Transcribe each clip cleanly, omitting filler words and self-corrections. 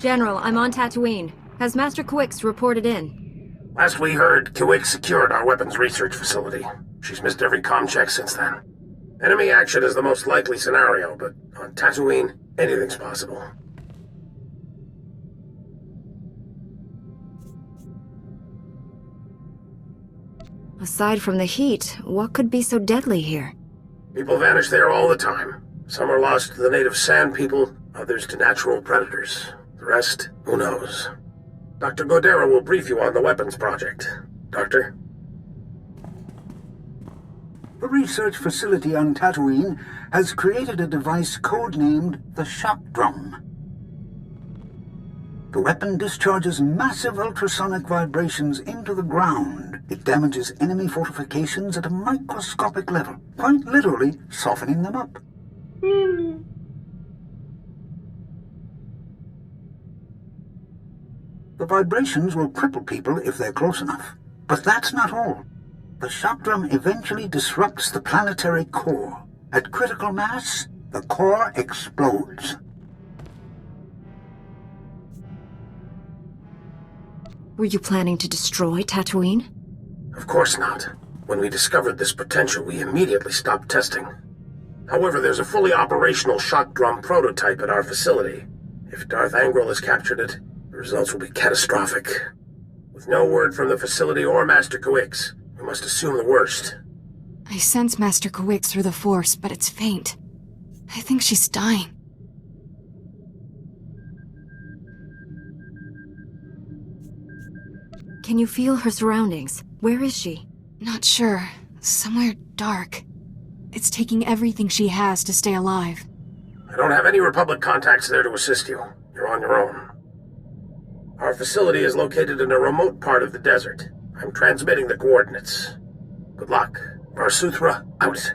General, I'm on Tatooine. Has Master Quix reported in? Last we heard, Quix secured our weapons research facility. She's missed every comm check since then. Enemy action is the most likely scenario, but on Tatooine, anything's possible. Aside from the heat, what could be so deadly here? People vanish there all the time. Some are lost to the native sand people, others to natural predators. The rest, who knows? Dr. Godera will brief you on the weapons project. Doctor? The research facility on Tatooine has created a device codenamed the Shock Drum. The weapon discharges massive ultrasonic vibrations into the ground. It damages enemy fortifications at a microscopic level, quite literally softening them up. The vibrations will cripple people if they're close enough. But that's not all. The shock drum eventually disrupts the planetary core. At critical mass, the core explodes. Were you planning to destroy Tatooine? Of course not. When we discovered this potential, we immediately stopped testing. However, there's a fully operational shock drum prototype at our facility. If Darth Angral has captured it, the results will be catastrophic. With no word from the facility or Master Quix, we must assume the worst. I sense Master Quix through the Force, but it's faint. I think she's dying. Can you feel her surroundings? Where is she? Not sure. Somewhere dark. It's taking everything she has to stay alive. I don't have any Republic contacts there to assist you. You're on your own. Our facility is located in a remote part of the desert. I'm transmitting the coordinates. Good luck. Varsuthra, out.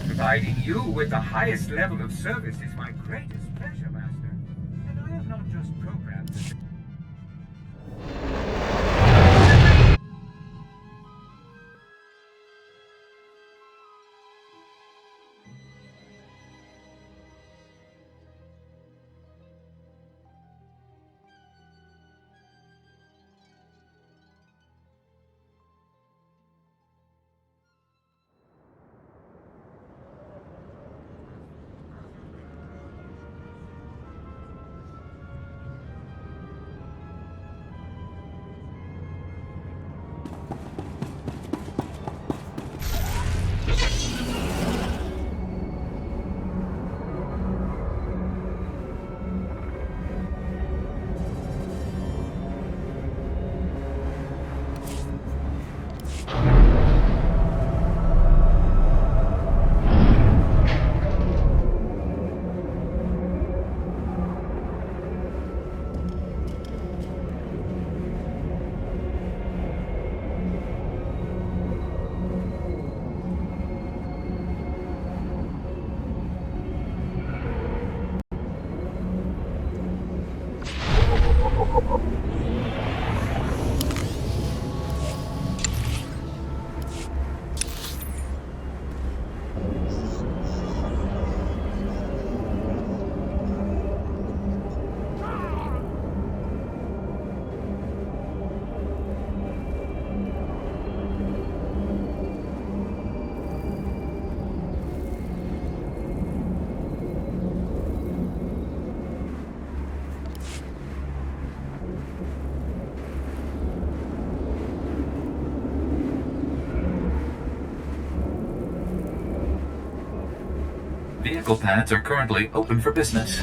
Providing you with the highest level of service is my greatest pleasure, Master. And I have not just programmed this. Vehicle pads are currently open for business.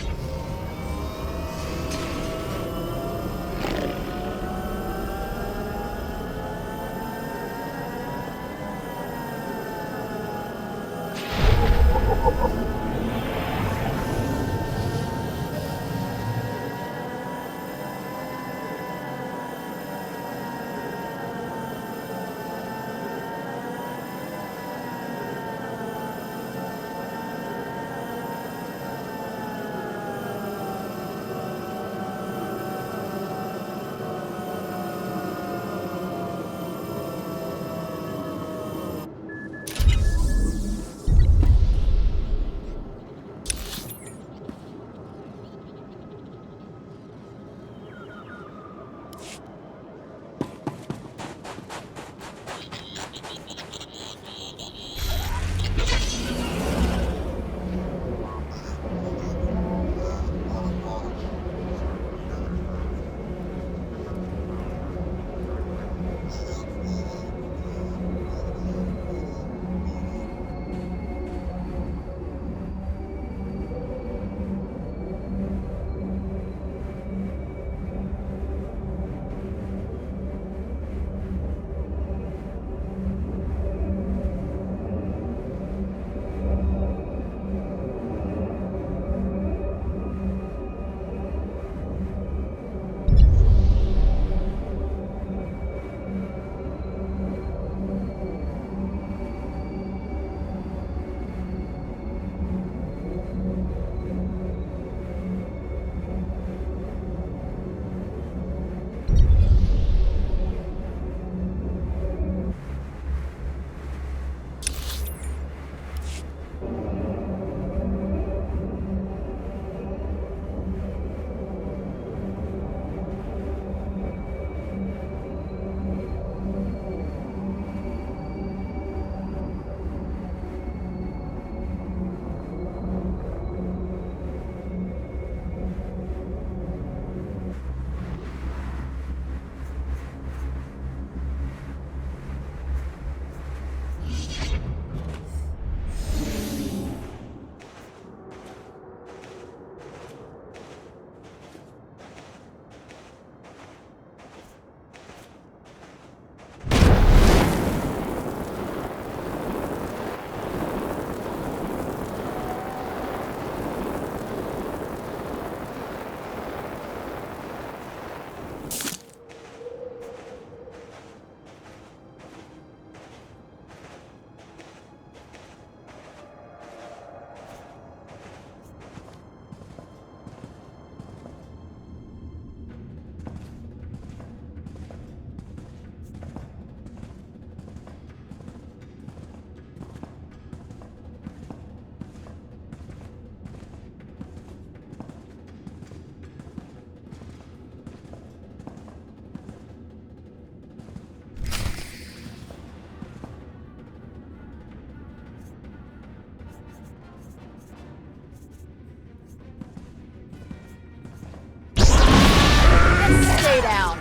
Stay down.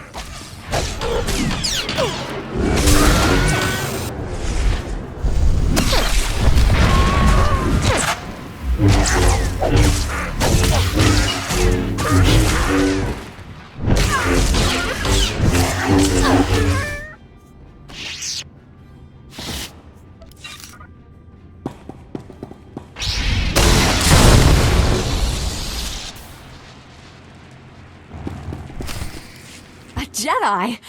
Jedi!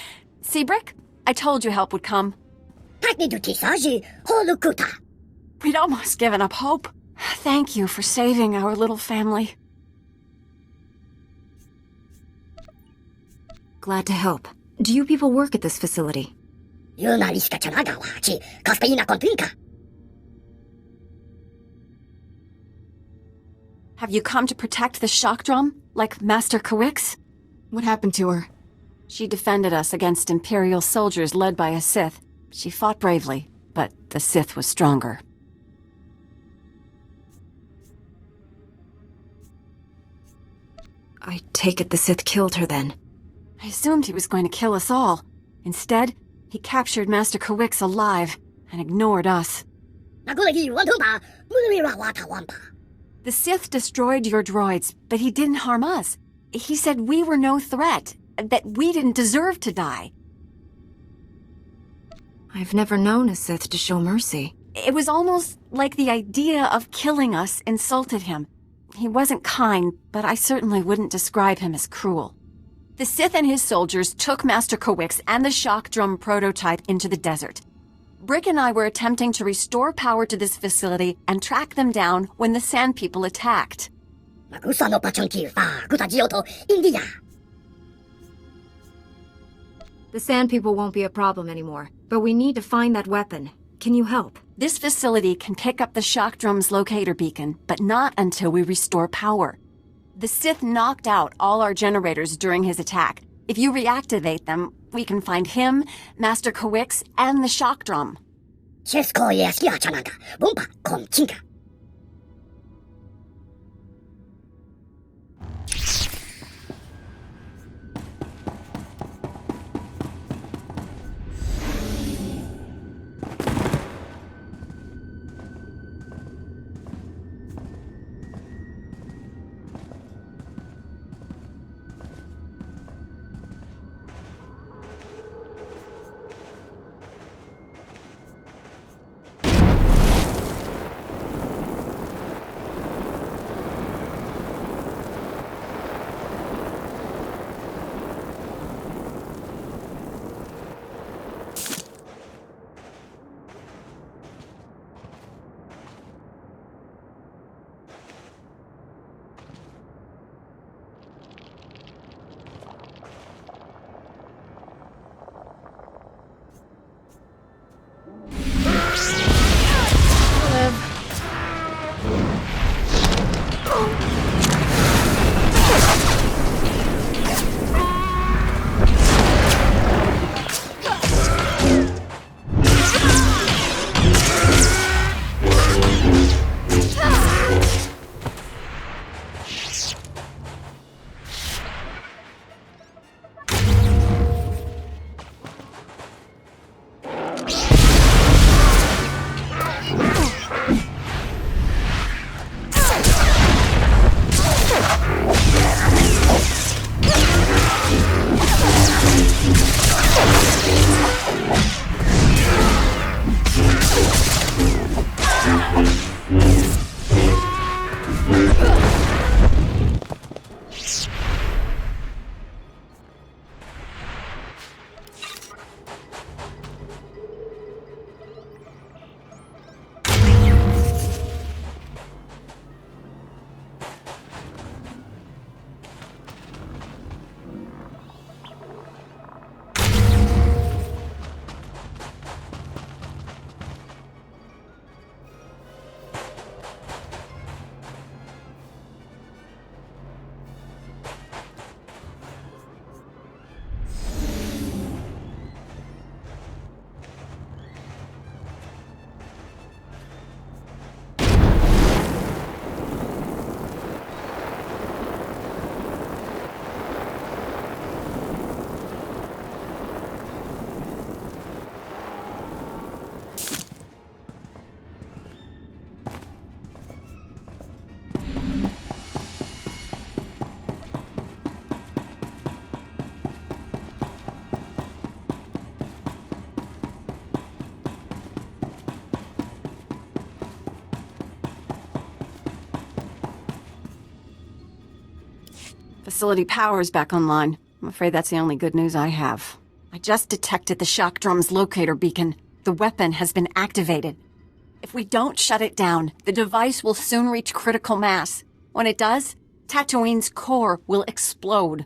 Seabrick, I told you help would come. We'd almost given up hope. Thank you for saving our little family. Glad to help. Do you people work at this facility? Have you come to protect the shock drum, like Master Kawix? What happened to her? She defended us against Imperial soldiers led by a Sith. She fought bravely, but the Sith was stronger. I take it the Sith killed her then. I assumed he was going to kill us all. Instead, he captured Master Kawix alive and ignored us. The Sith destroyed your droids, but he didn't harm us. He said we were no threat, that we didn't deserve to die. I've never known a Sith to show mercy. It was almost like the idea of killing us insulted him. He wasn't kind, but I certainly wouldn't describe him as cruel. The Sith and his soldiers took Master Kawix and the shock drum prototype into the desert. Brick and I were attempting to restore power to this facility and track them down when the Sand People attacked. The Sand People won't be a problem anymore, but we need to find that weapon. Can you help? This facility can pick up the shock drum's locator beacon, but not until we restore power. The Sith knocked out all our generators during his attack. If you reactivate them, we can find him, Master Kawix, and the shock drum. Facility power's back online. I'm afraid that's the only good news I have. I just detected the shock drum's locator beacon. The weapon has been activated. If we don't shut it down, the device will soon reach critical mass. When it does, Tatooine's core will explode.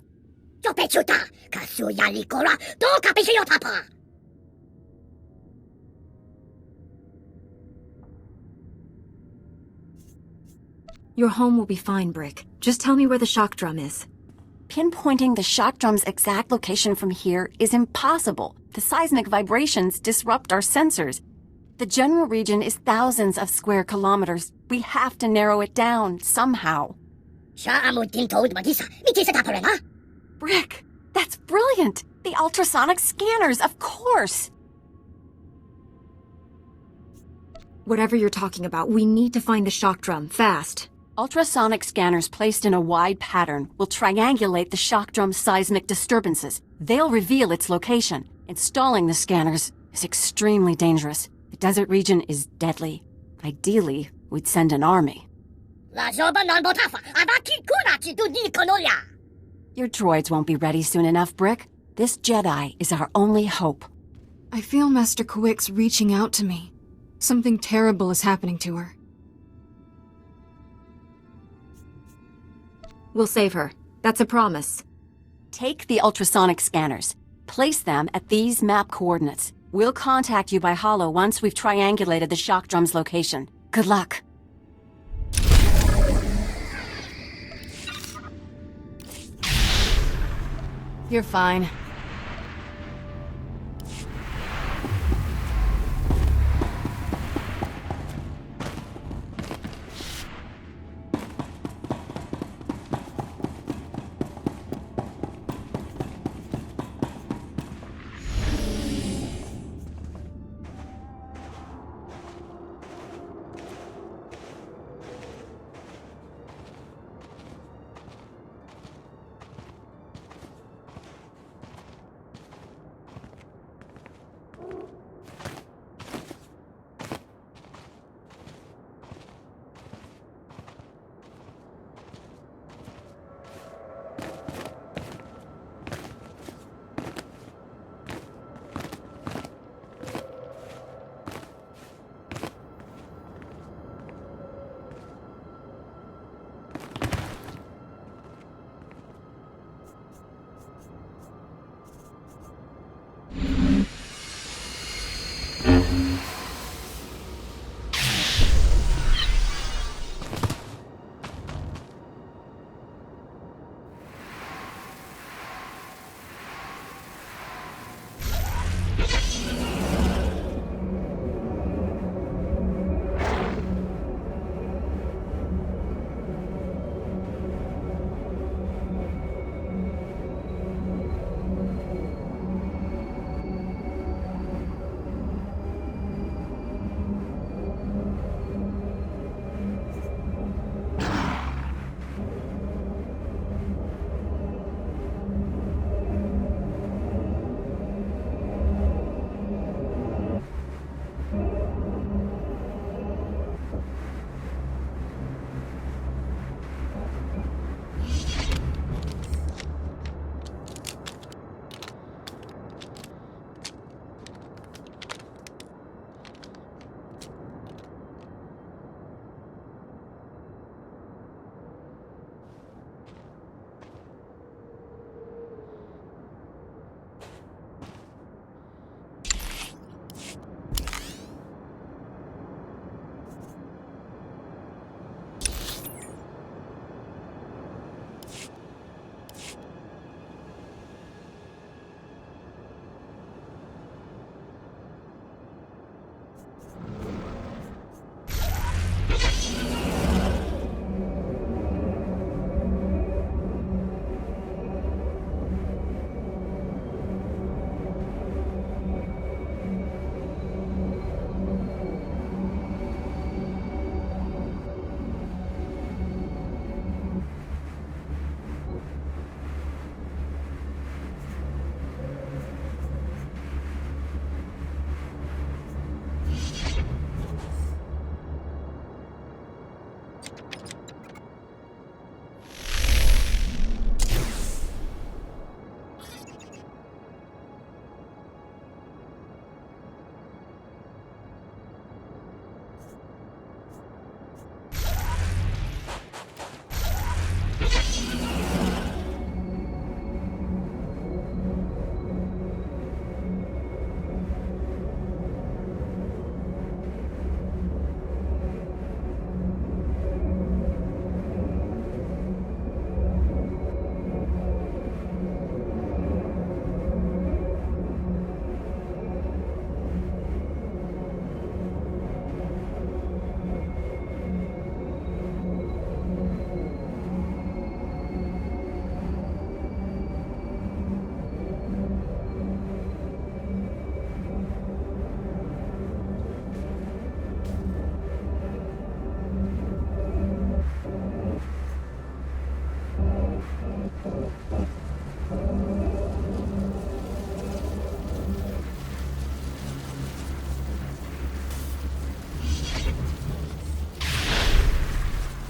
Your home will be fine, Brick. Just tell me where the shock drum is. Pinpointing the shock drum's exact location from here is impossible. The seismic vibrations disrupt our sensors. The general region is thousands of square kilometers. We have to narrow it down somehow. Brick, that's brilliant! The ultrasonic scanners, of course! Whatever you're talking about, we need to find the shock drum, fast. Ultrasonic scanners placed in a wide pattern will triangulate the shock drum's seismic disturbances. They'll reveal its location. Installing the scanners is extremely dangerous. The desert region is deadly. Ideally, we'd send an army. Your droids won't be ready soon enough, Brick. This Jedi is our only hope. I feel Master Kawik's reaching out to me. Something terrible is happening to her. We'll save her. That's a promise. Take the ultrasonic scanners. Place them at these map coordinates. We'll contact you by holo once we've triangulated the shock drum's location. Good luck. You're fine.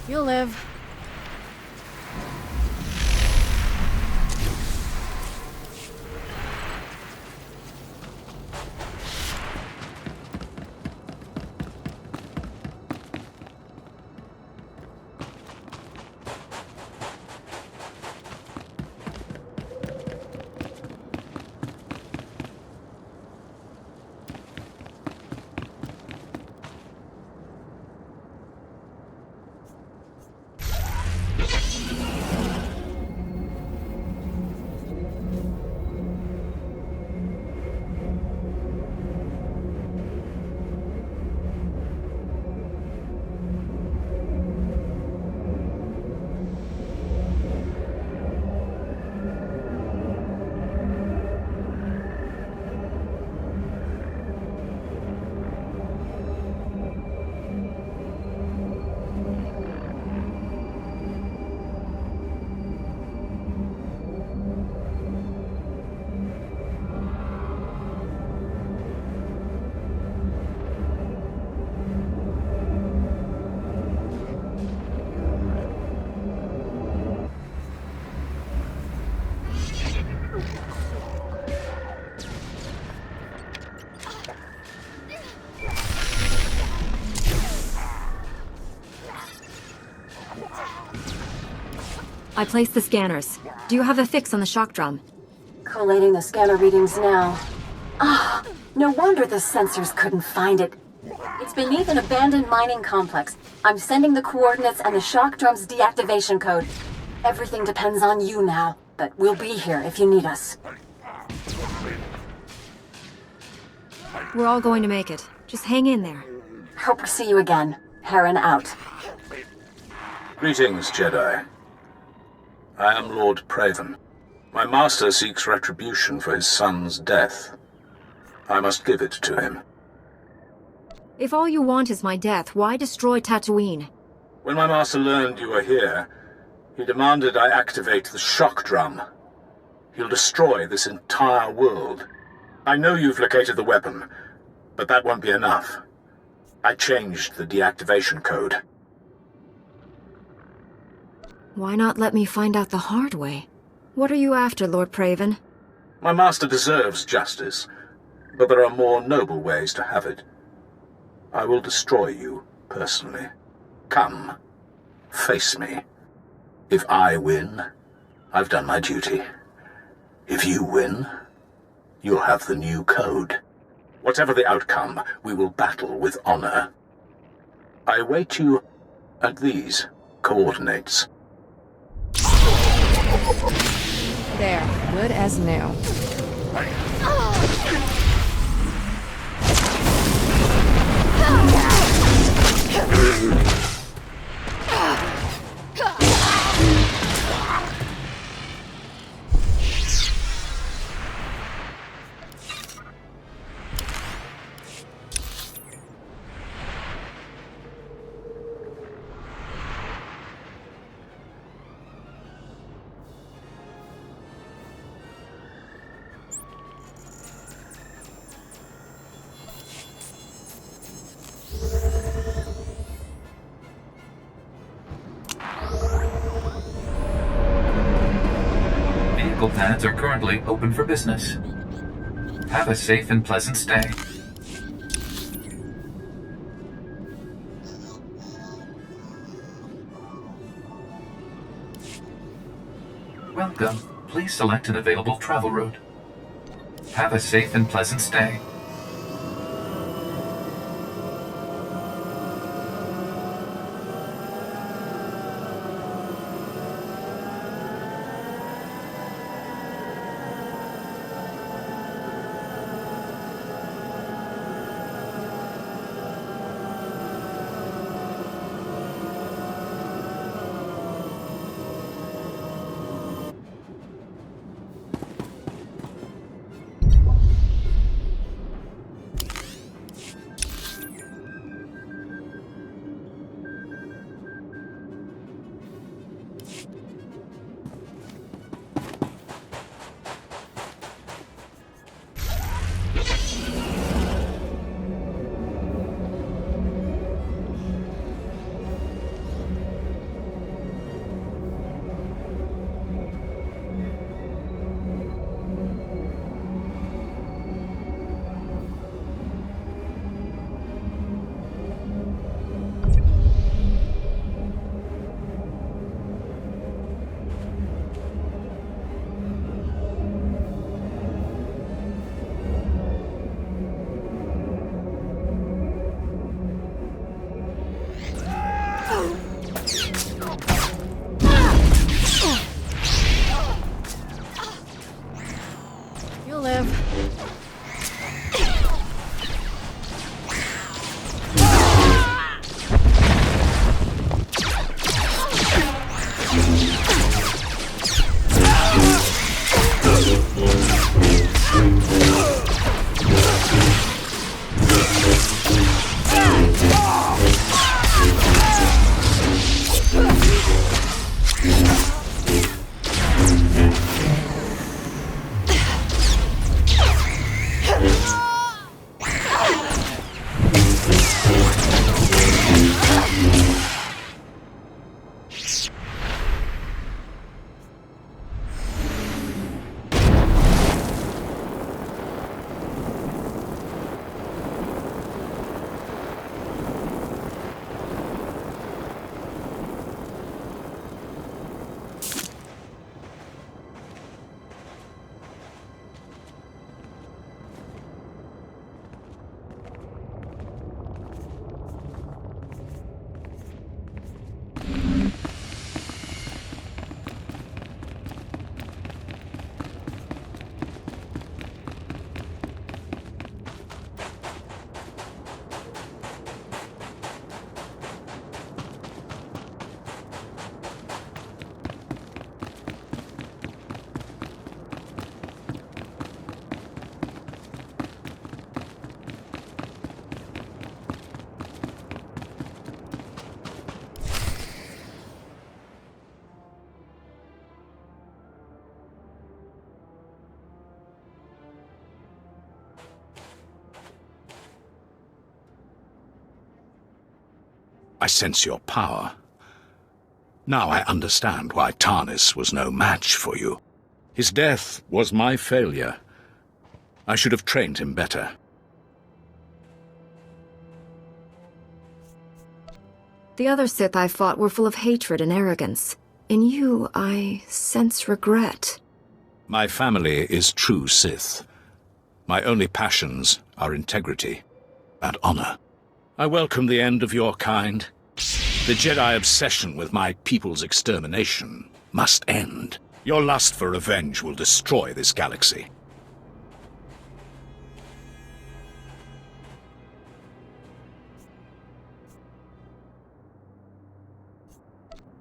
You'll live. I placed the scanners. Do you have a fix on the shock drum? Collating the scanner readings now. Ah, no wonder the sensors couldn't find it. It's beneath an abandoned mining complex. I'm sending the coordinates and the shock drum's deactivation code. Everything depends on you now, but we'll be here if you need us. We're all going to make it. Just hang in there. Hope we see you again. Heron out. Greetings, Jedi. I am Lord Praven. My master seeks retribution for his son's death. I must give it to him. If all you want is my death, why destroy Tatooine? When my master learned you were here, he demanded I activate the shock drum. He'll destroy this entire world. I know you've located the weapon, but that won't be enough. I changed the deactivation code. Why not let me find out the hard way? What are you after, Lord Praven? My master deserves justice, but there are more noble ways to have it. I will destroy you, personally. Come, face me. If I win, I've done my duty. If you win, you'll have the new code. Whatever the outcome, we will battle with honor. I await you at these coordinates. There. Good as new. Vehicle pads are currently open for business. Have a safe and pleasant stay. Welcome. Please select an available travel route. Have a safe and pleasant stay. I sense your power. Now I understand why Tarnis was no match for you. His death was my failure. I should have trained him better. The other Sith I fought were full of hatred and arrogance. In you, I sense regret. My family is true Sith. My only passions are integrity and honor. I welcome the end of your kind. The Jedi obsession with my people's extermination must end. Your lust for revenge will destroy this galaxy.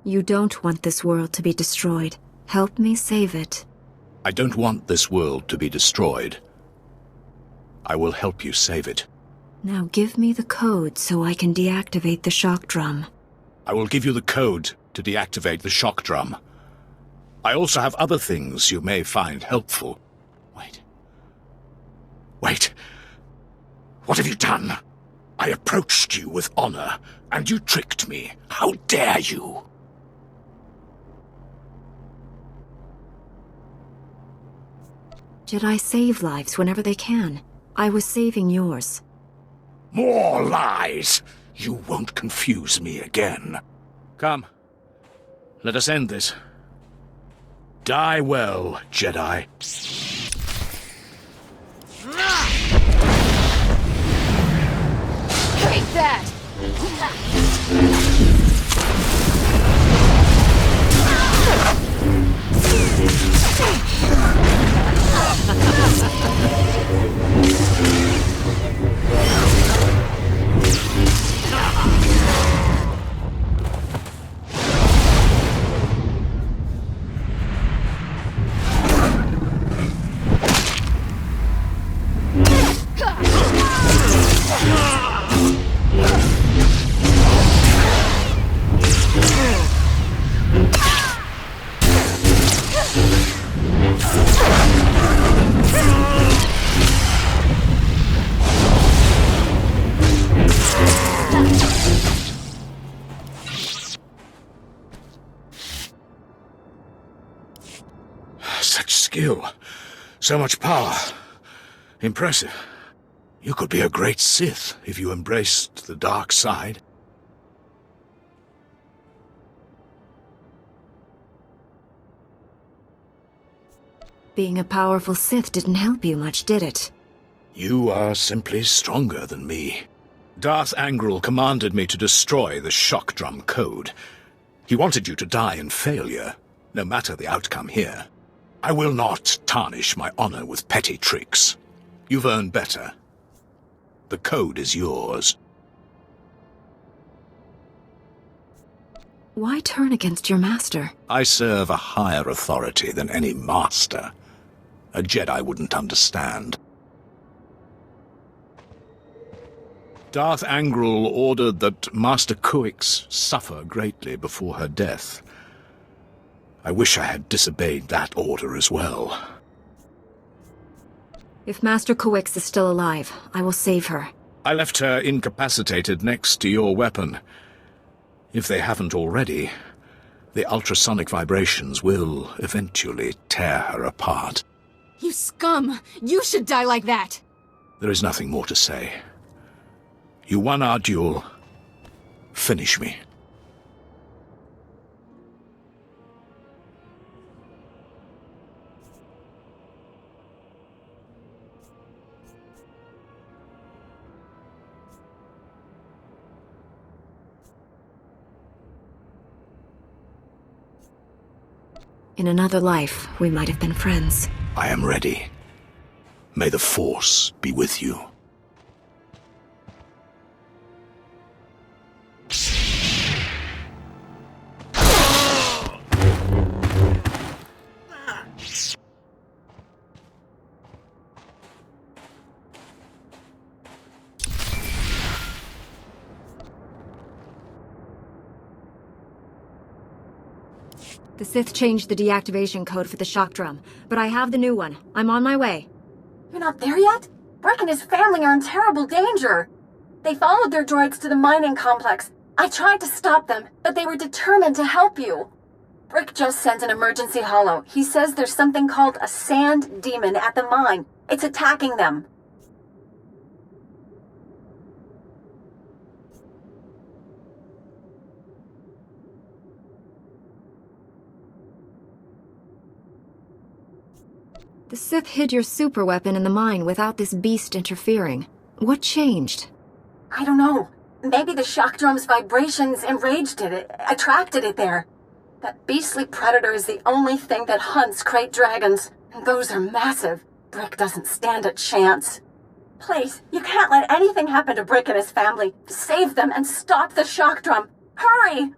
You don't want this world to be destroyed. Help me save it. I don't want this world to be destroyed. I will help you save it. Now give me the code so I can deactivate the shock drum. I will give you the code to deactivate the shock drum. I also have other things you may find helpful. Wait. Wait. What have you done? I approached you with honor, and you tricked me. How dare you? Jedi save lives whenever they can. I was saving yours. More lies! You won't confuse me again. Come. Let us end this. Die well, Jedi. Take that! Such skill. So much power. Impressive. You could be a great Sith if you embraced the dark side. Being a powerful Sith didn't help you much, did it? You are simply stronger than me. Darth Angral commanded me to destroy the shock drum code. He wanted you to die in failure, no matter the outcome here. I will not tarnish my honor with petty tricks. You've earned better. The code is yours. Why turn against your master? I serve a higher authority than any master. A Jedi wouldn't understand. Darth Angral ordered that Master Kuix suffer greatly before her death. I wish I had disobeyed that order as well. If Master Kuix is still alive, I will save her. I left her incapacitated next to your weapon. If they haven't already, the ultrasonic vibrations will eventually tear her apart. You scum! You should die like that! There is nothing more to say. You won our duel. Finish me. In another life, we might have been friends. I am ready. May the Force be with you. The Sith changed the deactivation code for the shock drum, but I have the new one. I'm on my way. You're not there yet? Brick and his family are in terrible danger. They followed their droids to the mining complex. I tried to stop them, but they were determined to help you. Brick just sent an emergency holo. He says there's something called a sand demon at the mine. It's attacking them. The Sith hid your superweapon in the mine without this beast interfering. What changed? I don't know. Maybe the shock drum's vibrations enraged it, attracted it there. That beastly predator is the only thing that hunts crate dragons, and those are massive. Brick doesn't stand a chance. Please, you can't let anything happen to Brick and his family. Save them and stop the shock drum. Hurry!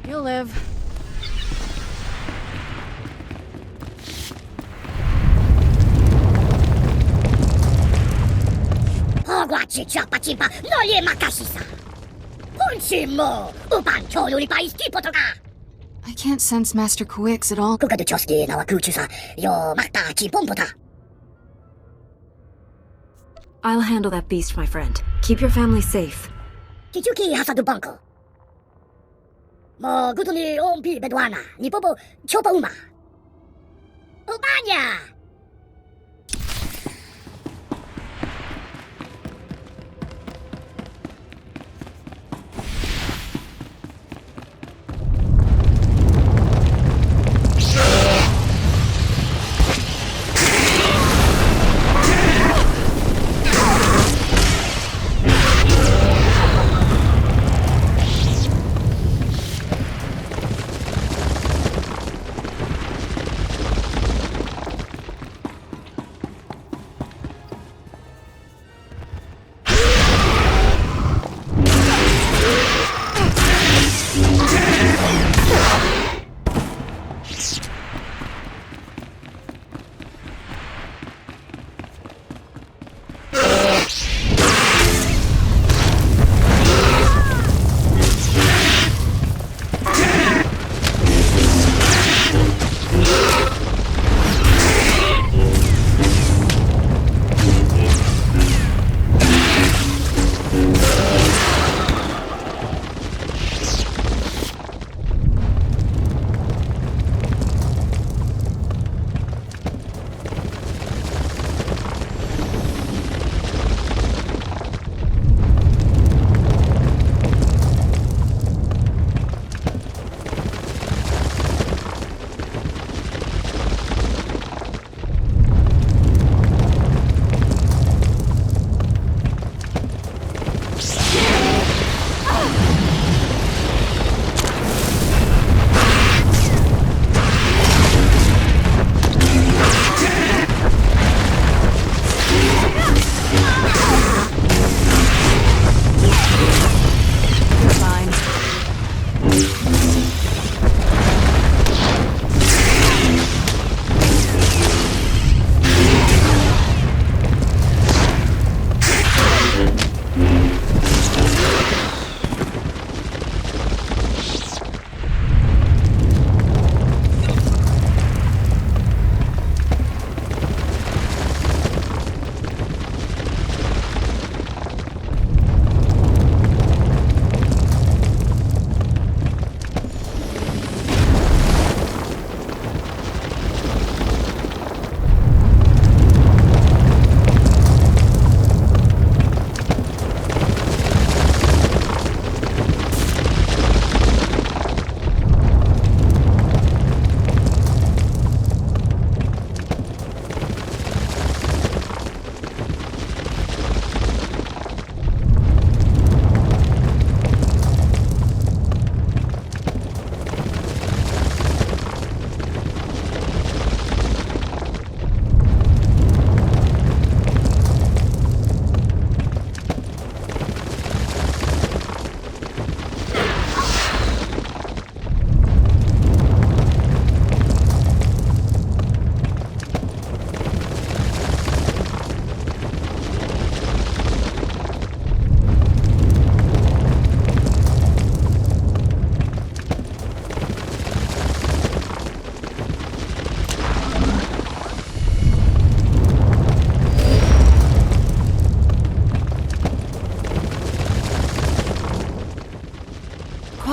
You'll live. 허과치 쥐아빠찌빠 널리의 마카시사 혼신모 우반 교류리 바이스티 포터가 I can't sense Master Quix at all. 그까도 저스디 나와 구추사 요 막다 지pom보다. I'll handle that beast, my friend. Keep your family safe. 지주키 하사두 방코. 뭐 구두니 옴피 베두아나 니뽀보 초보우마. 오바냐.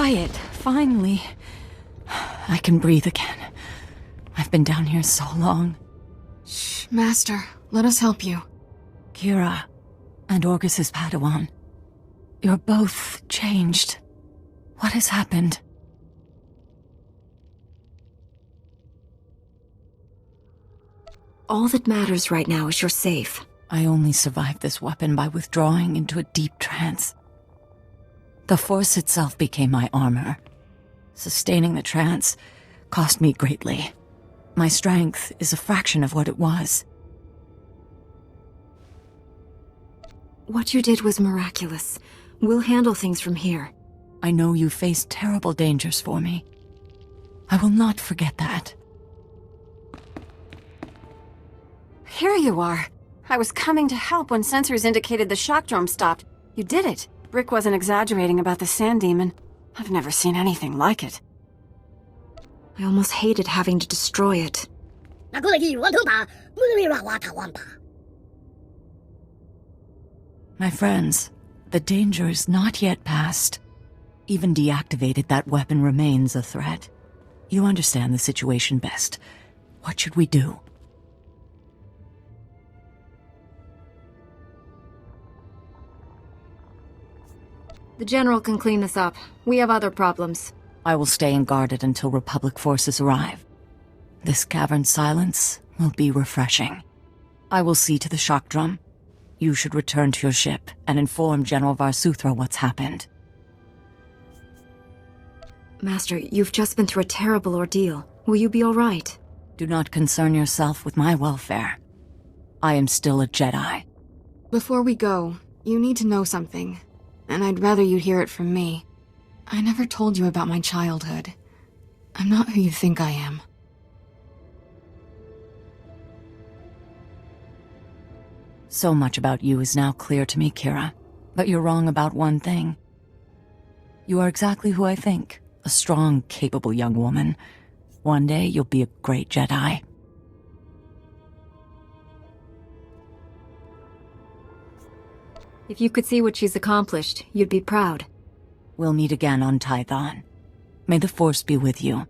Quiet, finally. I can breathe again. I've been down here so long. Shh, Master. Let us help you. Kira and Orgus's Padawan. You're both changed. What has happened? All that matters right now is you're safe. I only survived this weapon by withdrawing into a deep trance. The Force itself became my armor. Sustaining the trance cost me greatly. My strength is a fraction of what it was. What you did was miraculous. We'll handle things from here. I know you faced terrible dangers for me. I will not forget that. Here you are. I was coming to help when sensors indicated the shock drum stopped. You did it. Brick wasn't exaggerating about the sand demon. I've never seen anything like it. I almost hated having to destroy it. My friends, the danger is not yet past. Even deactivated, that weapon remains a threat. You understand the situation best. What should we do? The General can clean this up. We have other problems. I will stay unguarded until Republic forces arrive. This cavern silence will be refreshing. I will see to the shock drum. You should return to your ship and inform General Varsuthra what's happened. Master, you've just been through a terrible ordeal. Will you be all right? Do not concern yourself with my welfare. I am still a Jedi. Before we go, you need to know something, and I'd rather you hear it from me. I never told you about my childhood. I'm not who you think I am. So much about you is now clear to me, Kira. But you're wrong about one thing. You are exactly who I think. A strong, capable young woman. One day you'll be a great Jedi. If you could see what she's accomplished, you'd be proud. We'll meet again on Tython. May the Force be with you.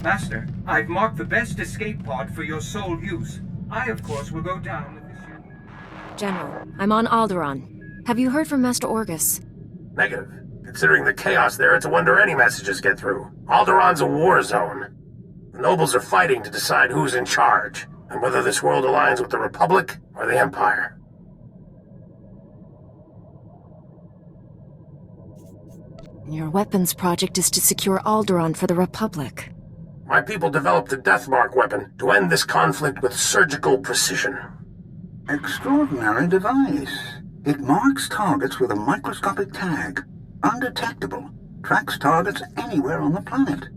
Master, I've marked the best escape pod for your sole use. I, of course, will go down with the ship. General, I'm on Alderaan. Have you heard from Master Orgus? Negative. Considering the chaos there, it's a wonder any messages get through. Alderaan's a war zone. The nobles are fighting to decide who's in charge, and whether this world aligns with the Republic or the Empire. Your weapons project is to secure Alderaan for the Republic. My people developed the Deathmark weapon to end this conflict with surgical precision. Extraordinary device. It marks targets with a microscopic tag. Undetectable. Tracks targets anywhere on the planet.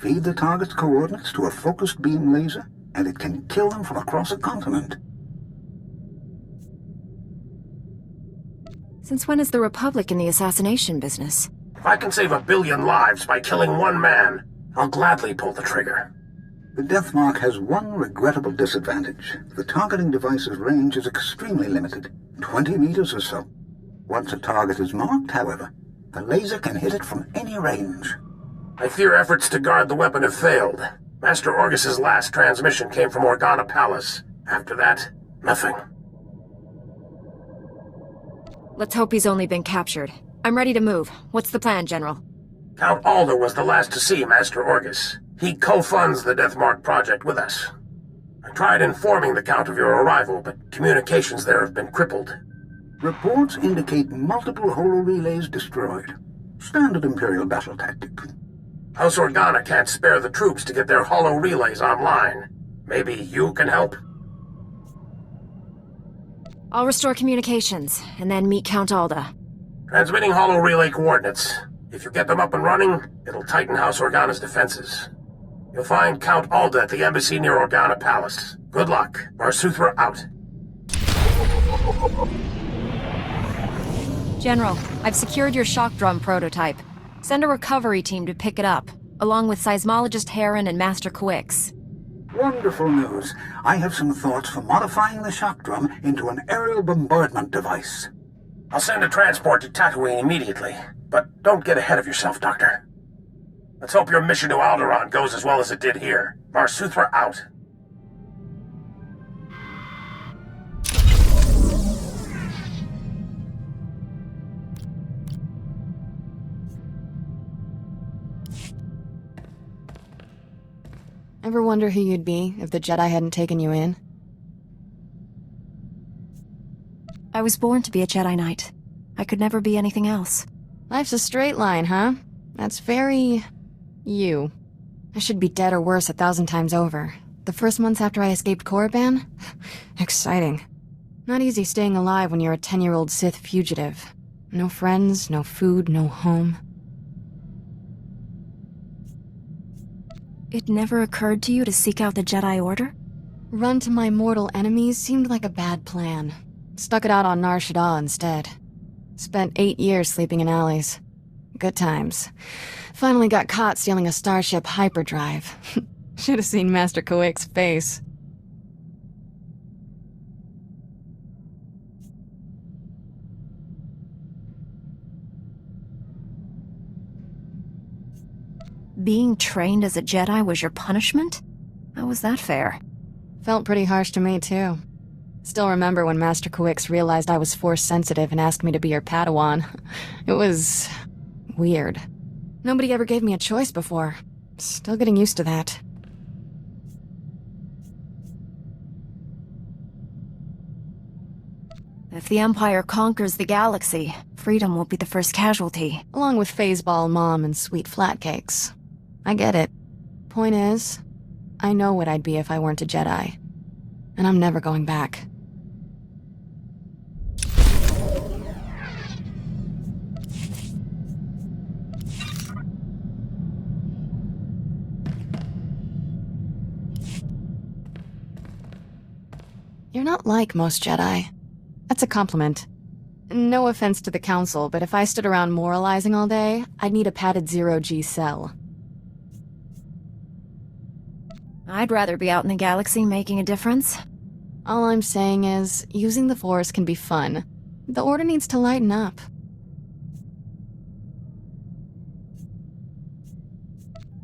Feed the target's coordinates to a focused beam laser, and it can kill them from across a continent. Since when is the Republic in the assassination business? If I can save 1 billion lives by killing one man, I'll gladly pull the trigger. The Deathmark has one regrettable disadvantage. The targeting device's range is extremely limited, 20 meters or so. Once a target is marked, however, the laser can hit it from any range. I fear efforts to guard the weapon have failed. Master Orgus's last transmission came from Organa Palace. After that, nothing. Let's hope he's only been captured. I'm ready to move. What's the plan, General? Count Alder was the last to see Master Orgus. He co-funds the Deathmark project with us. I tried informing the Count of your arrival, but communications there have been crippled. Reports indicate multiple holo-relays destroyed. Standard Imperial battle tactic. House Organa can't spare the troops to get their holo-relays online. Maybe you can help? I'll restore communications, and then meet Count Alda. Transmitting holo-relay coordinates. If you get them up and running, it'll tighten House Organa's defenses. You'll find Count Alda at the embassy near Organa Palace. Good luck. Varsuthra out. General, I've secured your shock drum prototype. Send a recovery team to pick it up. along with Seismologist Heron and Master Quix. Wonderful news. I have some thoughts for modifying the shock drum into an aerial bombardment device. I'll send a transport to Tatooine immediately, but don't get ahead of yourself, Doctor. Let's hope your mission to Alderaan goes as well as it did here. Var Suthra out. Ever wonder who you'd be if the Jedi hadn't taken you in? I was born to be a Jedi Knight. I could never be anything else. Life's a straight line, huh? That's very... you. I should be dead or worse 1,000 times over. The first months after I escaped Korriban? Exciting. Not easy staying alive when you're a 10-year-old Sith fugitive. No friends, no food, no home. It never occurred to you to seek out the Jedi Order? Run to my mortal enemies seemed like a bad plan. Stuck it out on Nar Shaddaa instead. Spent 8 years sleeping in alleys. Good times. Finally got caught stealing a starship hyperdrive. Should have seen Master Quix's face. Being trained as a Jedi was your punishment? How was that fair? Felt pretty harsh to me, too. Still remember when Master Quix realized I was Force-sensitive and asked me to be her Padawan. It was... weird. Nobody ever gave me a choice before. Still getting used to that. If the Empire conquers the galaxy, freedom will be the first casualty. Along with Phaseball Mom and sweet flatcakes. I get it. Point is, I know what I'd be if I weren't a Jedi. And I'm never going back. You're not like most Jedi. That's a compliment. No offense to the Council, but if I stood around moralizing all day, I'd need a padded zero-G cell. I'd rather be out in the galaxy making a difference. All I'm saying is, using the Force can be fun. The Order needs to lighten up.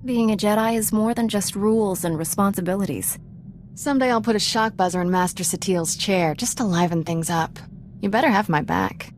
Being a Jedi is more than just rules and responsibilities. Someday I'll put a shock buzzer in Master Satil's chair just to liven things up. You better have my back.